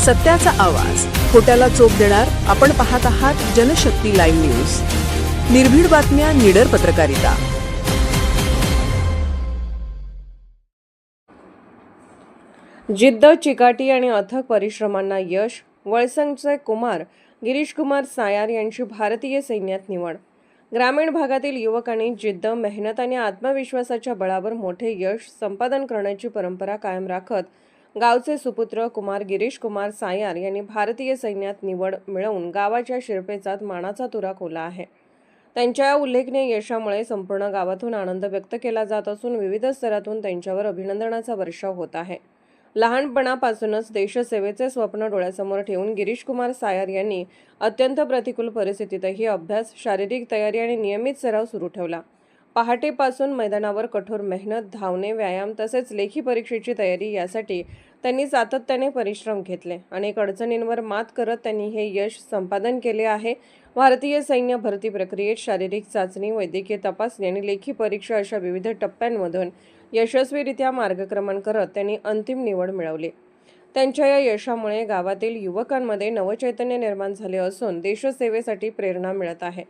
सत्याचा आवाज, खोट्याला चोप देणार. आपण पाहत आहात जनशक्ती लाईव्ह न्यूज. निर्भीड बातम्या, निडर पत्रकारिता. जिद्द, चिकाटी आणि अथक परिश्रमांना यश. वळसंगचे कुमार गिरीश कुमार सायार यांची भारतीय सैन्यात निवड. ग्रामीण भागातील युवकांनी जिद्द, मेहनत आणि आत्मविश्वासाच्या बळावर मोठे यश संपादन करण्याची परंपरा कायम राखत गावचे सुपुत्र कुमार गिरीश कुमार सायार यांनी भारतीय सैन्यात निवड मिळवून गावाच्या शिरपेचात मानाचा तुरा खोला आहे. त्यांच्या या उल्लेखनीय यशामुळे संपूर्ण गावातून आनंद व्यक्त केला जात असून विविध स्तरातून त्यांच्यावर अभिनंदनाचा वर्षाव होत आहे. लहानपणापासूनच देशसेवेचे स्वप्न डोळ्यासमोर ठेवून गिरीश कुमार सायार यांनी अत्यंत प्रतिकूल परिस्थितीतही अभ्यास, शारीरिक तयारी आणि नियमित सराव सुरू ठेवला. पहाटेपासून मैदानावर कठोर मेहनत, धावणे, व्यायाम तसेच लेखी परीक्षेची तयारी यासाठी त्यांनी सातत्याने परिश्रम घेतले. अनेक अडचणींवर मात करत त्यांनी हे यश संपादन केले आहे. भारतीय सैन्य भरती प्रक्रियेत शारीरिक चाचणी, वैद्यकीय तपासणी आणि लेखी परीक्षा अशा विविध टप्प्यांमधून यशस्वीरित्या मार्गक्रमण करत त्यांनी अंतिम निवड मिळवली. त्यांच्या या यशामुळे गावातील युवकांमध्ये नवचैतन्य निर्माण झाले असून देशसेवेसाठी प्रेरणा मिळत आहे.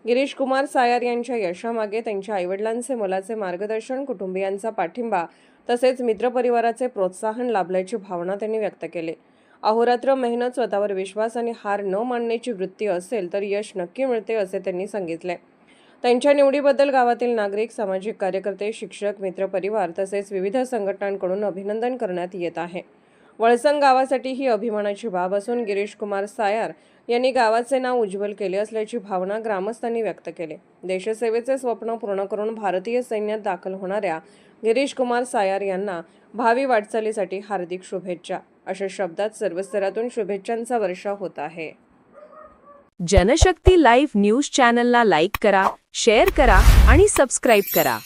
गिरीश कुमार सायार यांच्या यशामागे त्यांच्या आईवडिलांचे मोलाचे मार्गदर्शन, कुटुंबियांचा पाठिंबा तसेच मित्रपरिवाराचे प्रोत्साहन लाभल्याची भावना त्यांनी व्यक्त केली. अहोरात्र मेहनत, स्वतःवर विश्वास आणि हार न मानण्याची वृत्ती असेल तर यश नक्की मिळते असे त्यांनी सांगितले. त्यांच्या निवडीबद्दल गावातील नागरिक, सामाजिक कार्यकर्ते, शिक्षक, मित्रपरिवार तसेच विविध संघटनांकडून अभिनंदन करण्यात येत आहे. वळसंग गावासाठी ही अभिमानाची बाब असून गिरीश कुमार सायार यांनी गावाचे नाव उज्ज्वल केले असल्याची भावना ग्रामस्थांनी व्यक्त केली. देशसेवेचे स्वप्न पूर्ण करून भारतीय सैन्यात दाखल होणाऱ्या गिरीश कुमार सायार यांना भावी वाटचालीसाठी हार्दिक शुभेच्छा, अशा शब्दात सर्व स्तरातून शुभेच्छांचा वर्षाव होत आहे. जनशक्ती लाईव्ह न्यूज चॅनलला लाईक करा, शेअर करा आणि सबस्क्राईब करा.